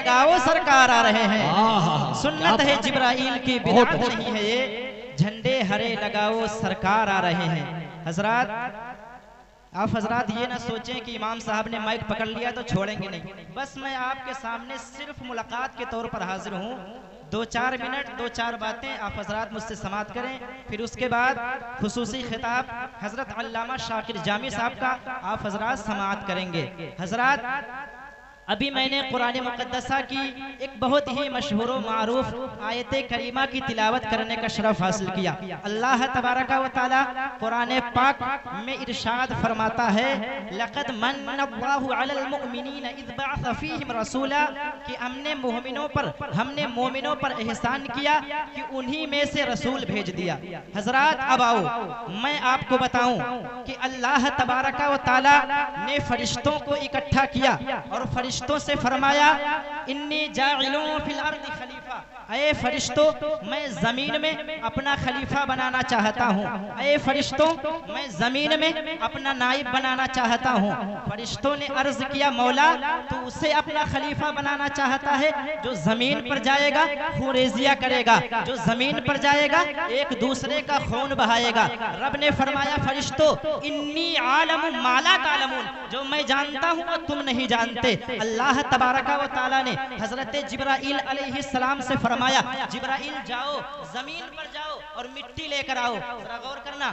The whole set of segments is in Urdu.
لگاؤ سرکار آ رہے ہیں. سنت ہے جبرائیل کی بدعت نہیں ہے یہ, جھنڈے ہرے لگاؤ سرکار آ رہے ہیں. حضرات آپ حضرات یہ نہ سوچیں کہ امام صاحب نے مائک پکڑ لیا تو چھوڑیں گے نہیں. بس میں آپ کے سامنے صرف ملاقات کے طور پر حاضر ہوں. 2-4 منٹ 2-4 باتیں آپ حضرات مجھ سے سماعت کریں, پھر اس کے بعد خصوصی خطاب حضرت علامہ شاکر جامی صاحب کا آپ حضرات سماعت کریں گے. حضرات ابھی میں نے قرآن مقدسہ کی ایک بہت ہی مشہور و معروف آیت کریمہ کی تلاوت کرنے کا شرف حاصل کیا. اللہ تبارک و تعالی قرآن پاک میں ارشاد فرماتا ہے لَقَدْ مَنَّ اللَّهُ عَلَى الْمُؤْمِنِينَ إِذْ بَعَثَ فِيهِمْ رَسُولًا, کہ ہم نے مومنوں پر احسان کیا کہ انہی میں سے رسول بھیج دیا. حضرات اب آؤ میں آپ کو بتاؤں کہ اللہ تبارک و تعالی نے فرشتوں کو اکٹھا کیا اور فرشتوں سے فرمایا انی جاعلون فی الارض خلیفہ, اے فرشتوں میں زمین میں اپنا خلیفہ بنانا چاہتا ہوں. اے فرشتوں میں زمین میں اپنا نائب بنانا چاہتا ہوں. فرشتوں نے عرض کیا مولا تو اسے اپنا خلیفہ بنانا چاہتا ہے جو زمین پر جائے گا خوریزیہ کرے گا, جو زمین پر جائے گا ایک دوسرے کا خون بہائے گا. رب نے فرمایا فرشتوں انی عالم ما لا تعلمون, جو میں جانتا ہوں وہ تم نہیں جانتے. اللہ تبارک و تعالی نے حضرت جبرائیل علیہ السلام سے فرمایا جبرائیل جاؤ زمین پر جاؤ اور مٹی لے کر آؤ. غور کرنا,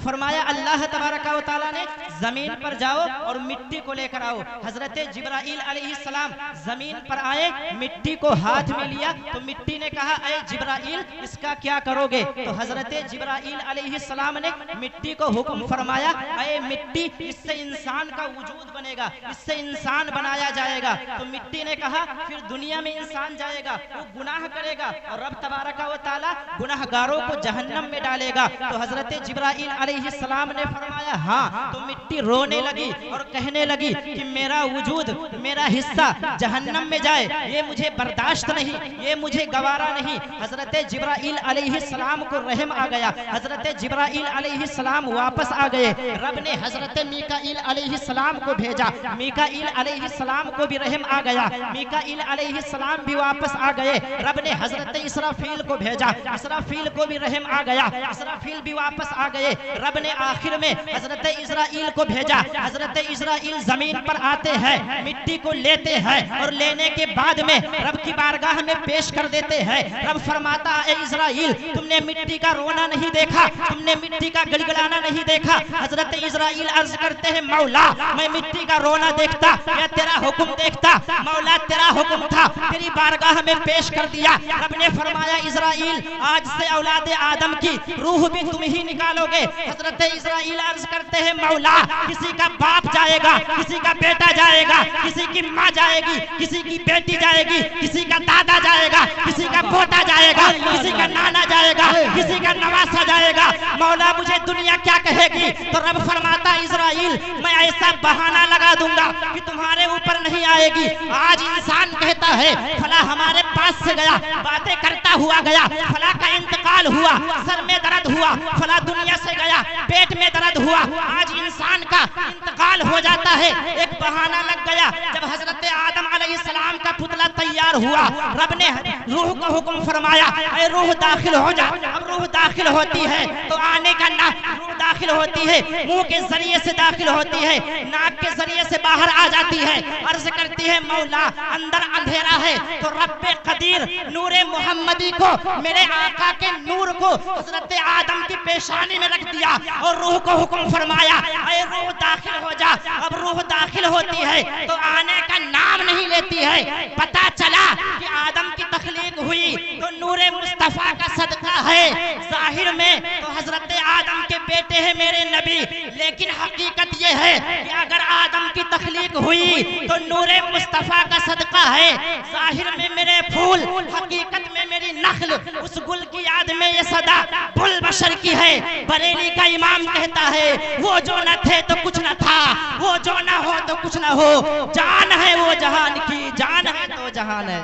فرمایا اللہ تبارک و تعالی نے زمین پر جاؤ اور مٹی کو لے کر آؤ. حضرت جبرائیل علیہ السلام زمین پر آئے, مٹی کو ہاتھ میں لیا تو مٹی نے کہا اے جبرائیل اس کا کیا کرو گے؟ تو حضرت جبرائیل علیہ السلام نے مٹی کو حکم فرمایا اے مٹی اس سے انسان کا وجود بنے گا, اس سے انسان بنایا جائے گا. تو مٹی نے کہا پھر دنیا میں انسان جائے گا وہ گناہ کرے گا اور رب تبارک و تعالی گناہگاروں کو جہنم میں ڈالے گا. تو حضرت جبرائیل علیہ السلام نے فرمایا ہاں. تو مٹی رونے لگی اور کہنے لگی کہ میرا وجود میرا حصہ جہنم میں جائے یہ مجھے برداشت نہیں, یہ مجھے گوارا نہیں. حضرت جبرائیل علیہ السلام کو رحم آ گیا, حضرت جبرائیل علیہ السلام واپس آ گئے. رب نے حضرت میکائیل علیہ السلام کو بھیجا, میکائیل علیہ السلام کو بھی رحم آ گیا, میکائیل علیہ السلام بھی واپس آ گئے. رب نے حضرت اسرافیل کو بھیجا, اسرافیل کو بھی رحم آ گیا, اسرافیل بھی واپس آ گئے. رب نے آخر میں حضرت اسرائیل کو بھیجا. حضرت اسرائیل زمین پر آتے ہیں, مٹی کو لیتے ہیں اور لینے کے بعد میں رب کی بارگاہ میں پیش کر دیتے ہیں. رب فرماتا اے اسرائیل تم نے مٹی کا رونا نہیں دیکھا, تم نے مٹی کا گڑگڑانا نہیں دیکھا. حضرت اسرائیل عرض کرتے ہیں مولا میں مٹی کا رونا دیکھتا یا تیرا حکم دیکھتا؟ مولا تیرا حکم تھا, تیری بارگاہ میں پیش کر دیا. رب نے فرمایا اسرائیل آج سے اولاد آدم کی روح بھی تم ہی نکالو گے. حضرت اسرائیل عرض کرتے ہیں مولا کسی کا باپ جائے گا, کسی کا بیٹا جائے گا, کسی کی ماں جائے گی, کسی کی بیٹی جائے گی, کسی کا دادا جائے گا, کسی کا پوتا جائے گا, کسی کا نانا جائے گا, کسی کا نواسا جائے گا. مولا مجھے دنیا کیا کہے گی؟ تو رب فرماتا اسرائیل میں ایسا بہانہ لگا دوں گا کہ تمہارے اوپر نہیں آئے گی. آج انسان کہتا ہے فلاں ہمارے پاس سے گیا, باتیں کرتا ہوا گیا, فلاں کا انتقال ہوا, سر میں درد ہوا, فلاں دنیا سے گیا, پیٹ میں درد ہوا. آج انسان کا انتقال ہو جاتا ہے, ایک بہانہ لگ گیا. جب حضرت آدم علیہ السلام کا پتلا تیار ہوا رب نے روح کو حکم فرمایا اے روح داخل ہو جا. اب روح داخل ہوتی ہے تو آنے کا روح داخل ہوتی ہے, منہ کے ذریعے سے داخل ہوتی ہے, ناک کے ذریعے سے باہر آ جاتی ہے. عرض کرتی ہے مولا اندر اندھیرا ہے تو رب قدیر نور محمدی کو, میرے آقا کے نور کو حضرت آدم کی پیشانی میں رکھ دیا اور روح کو حکم فرمایا اے روح داخل ہو جا. اب روح داخل ہوتی ہے تو آنے کا نام نہیں لیتی ہے. پتا چلا کہ آدم کی تخلیق ہوئی تو نور مصطفیٰ کا صدقہ ہے. ظاہر میں تو حضرت آدم کے بیٹے ہیں میرے نبی, لیکن حقیقت یہ ہے کہ اگر آدم کی تخلیق ہوئی تو نور مصطفیٰ کا صدقہ ہے. ظاہر میں میرے پھول, حقیقت میں میری نخل, اس گل کی یاد میں یہ صدا بل بشر کی ہے. بریلی کا امام کہتا ہے وہ جو نہ تھے تو کچھ نہ تھا, وہ جو نہ ہو تو کچھ نہ ہو, جان ہے وہ جہان کی, جان ہے تو جہان ہے.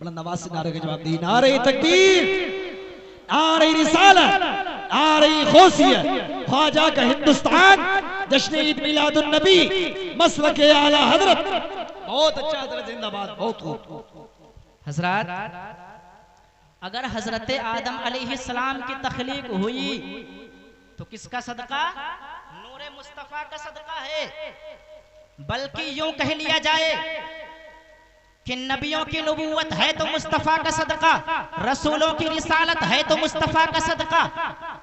بلند آواز سے نعرے کا جواب دی. نعرہ تکبیر, نعرہ رسالت, آ رہی خوصیت خواجہ کا ہندوستان جشن عید میلاد النبی مسلک اعلی حضرت بہت اچھا حضرت زندہ باد بہت خوب حضرات اگر حضرت آدم علیہ السلام کی تخلیق ہوئی تو کس کا صدقہ؟ نور مصطفیٰ کا صدقہ ہے. بلکہ یوں کہہ لیا جائے کہ نبیوں کی نبوت ہے تو مصطفیٰ کا صدقہ، رسولوں کی رسالت ہے تو مصطفیٰ کا صدقہ،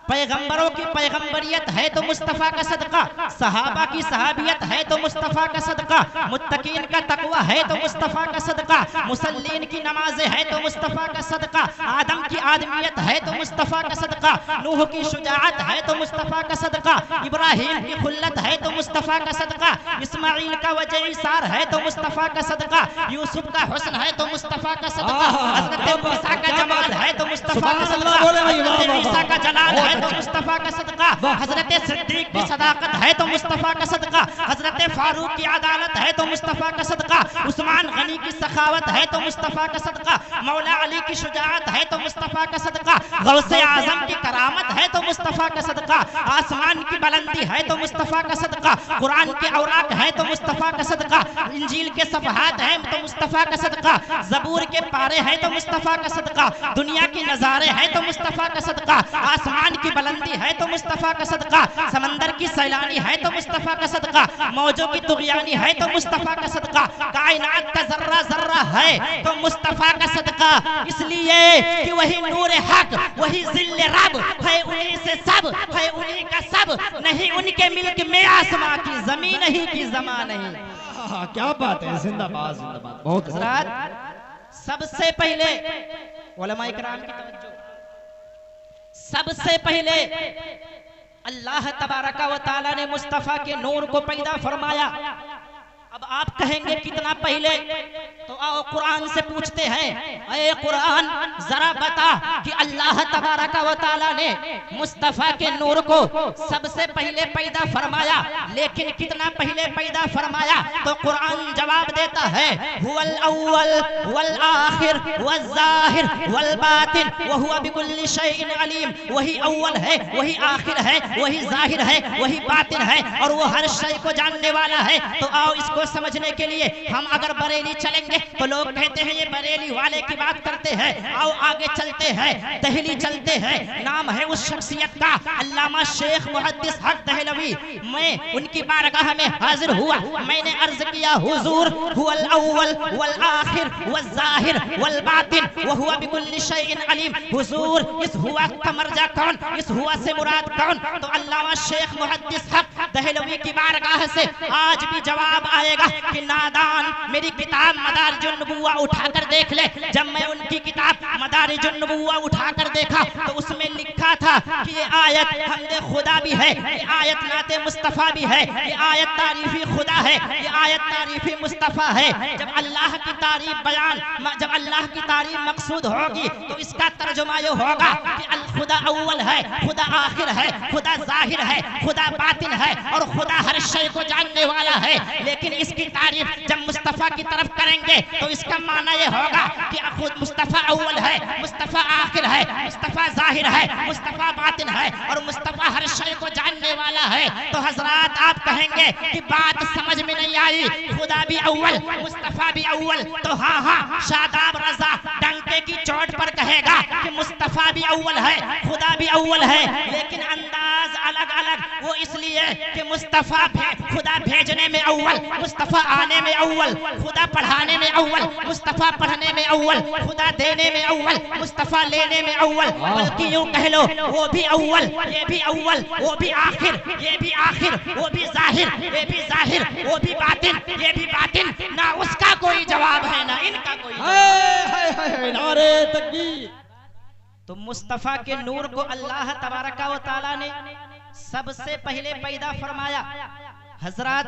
پیغمبروں کی پیغمبریت ہے تو مصطفیٰ کا صدقہ، صحابہ کی صحابیت ہے تو مصطفیٰ کا صدقہ، متقین کا تقوی ہے تو مصطفیٰ کا صدقہ، مسلین کی نمازیں ہے تو مصطفیٰ کا صدقہ، آدم کی آدمیت ہے تو مصطفیٰ کا صدقہ، نوح کی شجاعت ہے تو مصطفیٰ کا صدقہ، ابراہیم کی خلت ہے تو مصطفیٰ کا صدقہ، اسماعیل کا وجہ ایثار ہے تو مصطفیٰ کا صدقہ، یوسف کا حسن ہے تو مصطفیٰ کا صدقہ، حضرت موسیٰ کا جمال ہے تو مصطفیٰ کا صدقہ، حضرت عیسیٰ کا جلال ہے تو مصطفیٰ کا صدقہ، حضرت صدیق کی صداقت ہے تو مصطفیٰ کا صدقہ، حضرت فاروق کی عدالت ہے تو مصطفیٰ کا صدقہ، عثمان غنی کی سخاوت ہے تو مصطفیٰ کا صدقہ، مولا علی کی شجاعت ہے تو مصطفیٰ کا صدقہ، غوث اعظم کی کرامت ہے تو مصطفیٰ کا صدقہ، آسمان کی بلندی ہے تو مصطفیٰ کا صدقہ، قرآن کے اوراق ہے تو مصطفیٰ کا صدقہ، انجیل کے صفحات ہیں تو مصطفیٰ کا صدقہ، زبور کے پارے ہیں تو مصطفیٰ کا صدقہ، دنیا کی نظارے ہیں تو مصطفیٰ کا صدقہ، آسمان کی بلندی ہے تو مصطفیٰ کا صدقہ، سمندر کی سیلانی ہے تو مصطفیٰ کا صدقہ، موجوں کی طغیانی ہے تو مصطفیٰ کا صدقہ، کائنات کا ذرہ ذرہ ہے تو مصطفیٰ کا صدقہ، اس لیے کہ وہی نور حق، وہی ذل رب ہے، انہی سے سب ہے، انہی کا سب نہیں، ان کے ملک میں آسمان کی زمین ہی کی زمان نہیں. کیا بات ہے، زندہ باد زندہ باد. بہت حضرات سب سے پہلے علماء کرام کی توجہ، سب سے پہلے اللہ تبارک و تعالی نے مصطفیٰ کے نور کو پیدا فرمایا. اب آپ کہیں گے کتنا پہلے؟ تو آؤ قرآن سے پوچھتے ہیں، اے قرآن ذرا بتا کہ اللہ تبارک و تعالی نے مصطفیٰ کے نور کو سب سے پہلے پیدا فرمایا، لیکن کتنا پہلے پیدا فرمایا؟ تو قرآن جواب دیتا ہے، هو الاول والآخر والظاہر والباطن وہو بکل شیء علیم. وہی اول ہے، وہی آخر ہے، وہی ظاہر ہے، وہی باطن ہے، اور وہ ہر شے کو جاننے والا ہے. تو آؤ اس کو سمجھنے کے لیے ہم اگر بریلی چلیں گے تو لوگ کہتے ہیں یہ بریلی والے کی بات کرتے ہیں. آؤ آگے چلتے ہیں، دہلی چلتے ہیں. نام ہے اس شخصیت کا علامہ شیخ محدث حق دہلوی. میں ان کی بارگاہ میں حاضر ہوا، میں نے عرض کیا، حضور هو الاول والآخر والظاہر والباطن وہو بکل شیء علیم. حضور اس ہوا کا مرجع کون، اس ہوا سے مراد کون؟ تو علامہ شیخ محدث حق دہلوی کی بارگاہ سے آج بھی جواب آئے گا کہ نادان میری کتاب مدارج النبوہ اٹھا کر دیکھ لے. جب میں ان کی کتاب مدارج النبوہ اٹھا کر دیکھا تو اس میں لکھا تھا کہ یہ آیت حمد خدا بھی ہے، یہ آیت نعت مصطفیٰ بھی ہے، یہ آیت تعریفی خدا ہے، یہ آیت تعریفی مصطفیٰ ہے. جب اللہ کی تعریف بیان، جب اللہ کی تعریف مقصود ہوگی تو اس کا ترجمہ یہ ہوگا کہ خدا اول ہے، خدا آخر ہے، خدا ظاہر ہے، خدا باطن ہے، اور خدا ہر شے کو جاننے والا ہے. لیکن اس کی تعریف جب مصطفیٰ کی طرف کریں گے تو اس کا معنی یہ ہوگا کہ خود مصطفیٰ اول ہے، مصطفیٰ آخر ہے، مصطفیٰ ظاہر ہے، مصطفیٰ باطن ہے، اور مصطفیٰ ہر شے کو جاننے والا ہے. تو حضرات آپ کہیں گے کہ بات سمجھ میں نہیں آئی، خدا بھی اول، مصطفیٰ بھی اول. تو ہاں شاداب رضا ڈنکے کی چوٹ پر کہے گا کہ مصطفیٰ بھی اول ہے، خدا بھی اول ہے، لیکن انداز الگ الگ. وہ اس لیے کہ مصطفیٰ خدا بھیجنے میں اول، مصطفیٰ آنے میں اول، خدا پڑھانے میں اول، مصطفیٰ پڑھنے میں اول، خدا دینے میں اول، مصطفیٰ لینے میں اول. بلکہ یوں کہہ لو وہ بھی اول، یہ بھی اول، وہ بھی آخر، یہ بھی آخر، وہ بھی ظاہر، یہ بھی ظاہر، وہ بھی باطن، یہ بھی باطن. نہ اس کا کوئی جواب ہے نہ ان کا کوئی جواب. نعرہ تکبیر. تو مصطفیٰ کے نور کو اللہ تبارک و تعالی نے سب سے پہلے پیدا فرمایا. حضرات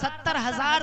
70,000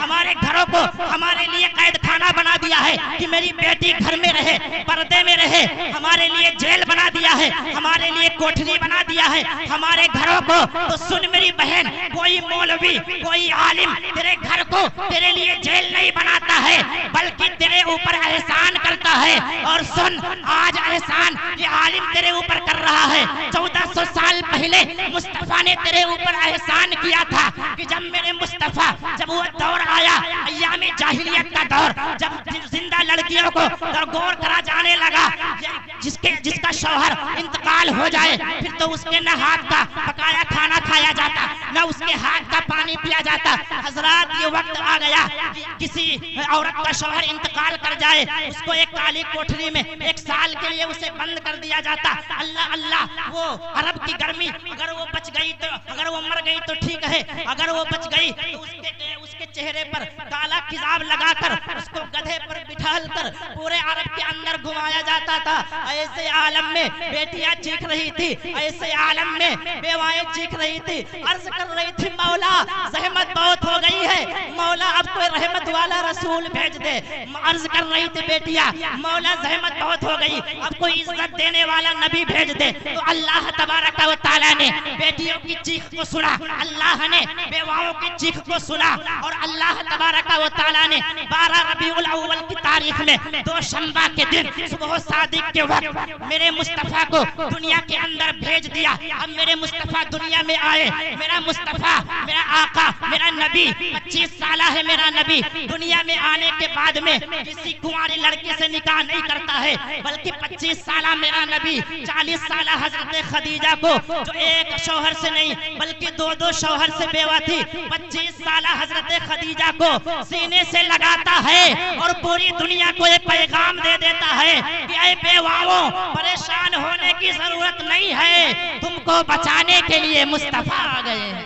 ہمارے گھروں کو ہمارے لیے قید خانہ بنا دیا ہے کہ میری بیٹی گھر میں رہے، پردے میں رہے، ہمارے لیے جیل بنا دیا ہے، ہمارے لیے کوٹھری بنا دیا ہے ہمارے گھروں کو۔ تو سن میری بہن، کوئی مولوی کوئی عالم تیرے گھر کو تیرے لیے جیل نہیں بناتا ہے بلکہ تیرے اوپر احسان کرتا ہے۔ اور سن، آج احسان یہ عالم تیرے اوپر کر رہا ہے، 1400 سال پہلے مصطفیٰ نے تیرے اوپر احسان کیا تھا کہ جب میرے مصطفیٰ، جب وہ دور آیا ایام جاہلیت کا دور، جب زندہ لڑکیوں کو درگور کرا جانے لگا، جس کا شوہر انتقال ہو جائے پھر تو اس کے نہ ہاتھ کا پکایا کھانا کھایا جاتا نہ اس کے ہاتھ کا پانی پیا جاتا۔ حضرات یہ وقت آ گیا کسی عورت کا شوہر انتقال کر جائے، اس کو ایک کالی کوٹھری میں 1 سال کے لیے اسے بند کر دیا جاتا۔ اللہ اللہ، وہ عرب کی گرمی، اگر وہ بچ گئی تو، اگر وہ مر گئی تو ٹھیک ہے، اگر وہ بچ گئی تو اس کے چہرے پر کالا کذاب لگا کر اس کو گدھے پر بٹھال کر پورے عرب کے اندر گھمایا جاتا تھا۔ ایسے عالم میں بیٹیاں چیخ رہی تھی، ایسے عالم میں بیوائیں چیخ رہی تھی، عرض کر رہی تھی مولا زحمت بہت ہو گئی ہے، مولا اب کوئی رحمت والا رسول بھیج دے۔ عرض کر رہی تھی بیٹیاں مولا زحمت بہت ہو گئی، اب کوئی عزت دینے والا نبی بھیج دے۔ تو اللہ تبارک و تعالیٰ نے بیٹیوں کی چیخ کو سنا، اللہ نے بیواؤں کی چیخ کو سنا، اور اللہ تبارک و تعالیٰ نے 12 ربیع الاول کی تاریخ میں 2 شنبہ کے دن صبح صادق کے وقت میرے مصطفیٰ کو دنیا کے اندر بھیج دیا۔ اب میرے مصطفیٰ دنیا میں آئے، میرا مصطفیٰ، میرا آقا، میرا نبی 25 سالہ ہے، میرا نبی دنیا میں آنے کے بعد میں کسی کنواری لڑکی سے نکاح نہیں کرتا ہے بلکہ 25 سالہ میرا نبی 40 سالہ حضرت خدیجہ کو، جو ایک شوہر سے نہیں بلکہ 2 شوہر سے بیوہ تھی، 25 سالہ حضرت خدیجہ کو سینے سے لگاتا ہے اور پوری دنیا کو ایک پیغام دے دیتا ہے کہ اے بیواؤں، پریشان ہونے کی ضرورت نہیں ہے، تم کو بچانے کے لیے مصطفیٰ آ گئے ہیں۔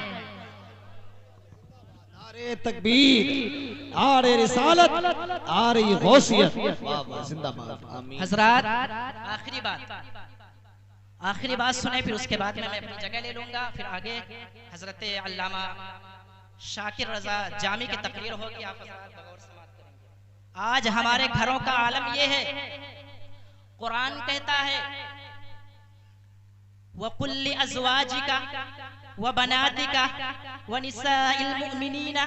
نعرہ تکبیر، نعرہ رسالت، نعرہ غوثیت، زندہ باد۔ حضرات آخری بات سنیں، پھر اس کے بعد میں اپنی جگہ لے لوں گا، پھر آگے حضرت علامہ شاکر رضا جامی کی تقریر ہوگی، آپ حضرات بغور سماعت کریں گے۔ آج ہمارے گھروں کا عالم یہ ہے، قرآن کہتا ہے وَقُلْ لِأَزْوَاجِكَ وَبَنَاتِكَ وَنِسَاءِ الْمُؤْمِنِينَ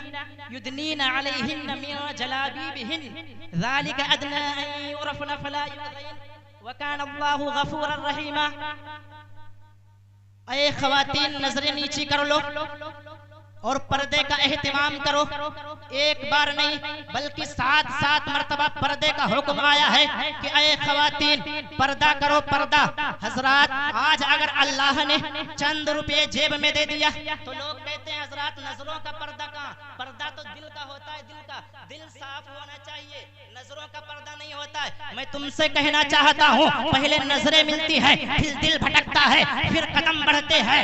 يُدْنِينَ عَلَيْهِنَّ مِنْ جَلَابِيبِهِنَّ ذَلِكَ أَدْنَىٰ أَن يُعْرَفْنَ فَلَا يُؤْذَيْنَ وَكَانَ اللَّهُ غَفُورًا رَحِيمًا۔ اے خواتین، نظریں نیچی کر لو اور پردے کا اہتمام کرو۔ ایک بار نہیں بلکہ 7 مرتبہ پردے کا حکم آیا ہے کہ اے خواتین پردہ کرو، پردہ۔ حضرات آج اگر اللہ نے چند روپے جیب میں دے دیا تو لوگ کہتے ہیں حضرات نظروں کا پردہ کہاں؟ پردہ تو دل کا ہوتا ہے، دل صاف ہونا چاہیے، نظروں کا پردہ نہیں ہوتا ہے۔ میں تم سے کہنا چاہتا ہوں، پہلے نظریں ملتی ہیں، پھر دل بھٹکتا ہے، پھر قدم بڑھتے ہیں،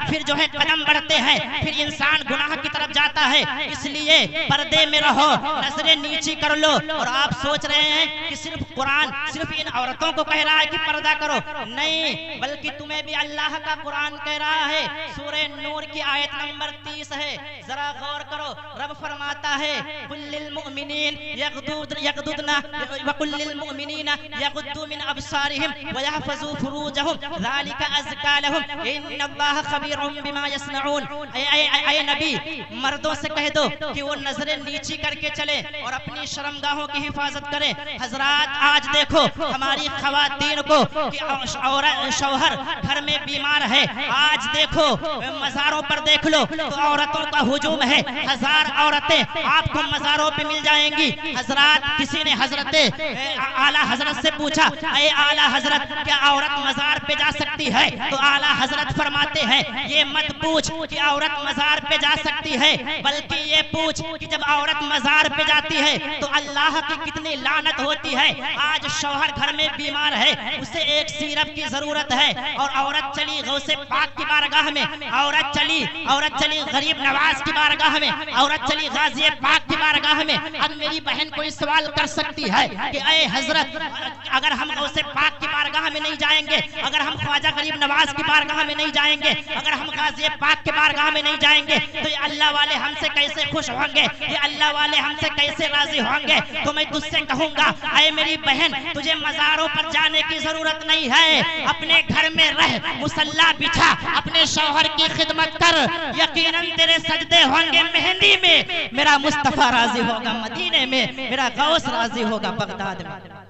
پھر جو ہے قدم بڑھتے ہیں، پھر انسان گناہ کی طرف جاتا ہے۔ اس لیے پردے میں رہو، نظریں نیچی کر لو۔ اور آپ سوچ رہے ہیں کہ صرف قرآن صرف ان عورتوں کو کہہ رہا ہے کہ پردہ کرو، نہیں، بلکہ تمہیں بھی اللہ کا قرآن کہہ رہا ہے۔ سورہ نور کی آیت نمبر 30 ہے، ذرا غور کرو۔ رب فرماتا ہے قُلْ لِلْمُؤْمِنِينَ يَغْضُضْنَ وَقُلْ لِلْمُؤْمِنِينَ يَغُضُّوا مِنْ أَبْصَارِهِمْ وَيَحْفَظُوا فُرُوجَهُمْ ذَلِكَ أَزْكَىٰ لَهُمْ إِنَّ اللَّهَ خَبِيرٌ بِمَا يَصْنَعُونَ۔ اے نبی، مردوں سے کہہ دو کہ وہ نظریں نیچی کر کے چلے اور اپنی شرمگاہوں کی حفاظت کریں۔ حضرات آج دیکھو ہماری خواتین کو کہ شوہر گھر میں بیمار ہے، آج دیکھو مزاروں پر دیکھ لو تو عورتوں کا ہجوم ہے، 1000 عورتیں آپ کو مزاروں پہ مل جائیں گی۔ حضرات کسی نے حضرت اعلیٰ حضرت سے پوچھا اے اعلیٰ حضرت کیا عورت مزار پہ جا سکتی ہے؟ تو اعلیٰ حضرت فرماتے ہیں یہ مت پوچھ کہ عورت مزار پہ جا سکتی ہے، بلکہ یہ پوچھ کہ جب عورت مزار پہ جاتی ہے تو اللہ کی کتنی لعنت ہوتی ہے۔ آج شوہر گھر میں بیمار ہے، اسے ایک سیرپ کی ضرورت ہے اور عورت چلی غوث پاک کی بارگاہ میں، عورت چلی غریب نواز کی بارگاہ میں، عورت چلی غازی پاک کی بارگاہ میں، اب میری بہن کوئی سوال کر سکتی ہے کہ اے حضرت اگر ہم غوث پاک کی بارگاہ میں نہیں جائیں گے، اگر ہم خواجہ غریب نواز کی بارگاہ میں نہیں جائیں گے، اگر ہم غازی پاک کی بارگاہ میں نہیں جائیں گے تو یہ اللہ والے ہم سے کیسے خوش ہوں گے، یہ اللہ والے ہم سے کیسے راضی ہوں گے؟ تو میں تجھ سے کہوں گا اے میری بہن، تجھے مزاروں پر جانے کی ضرورت نہیں ہے، اپنے گھر میں رہ، مصلی بچھا، اپنے شوہر کی خدمت کر، یقیناً تیرے سجدے ہوں گے مہندی میں، میرا مصطفیٰ راضی ہوگا مدینے میں، میرا غوث راضی ہوگا بغداد میں۔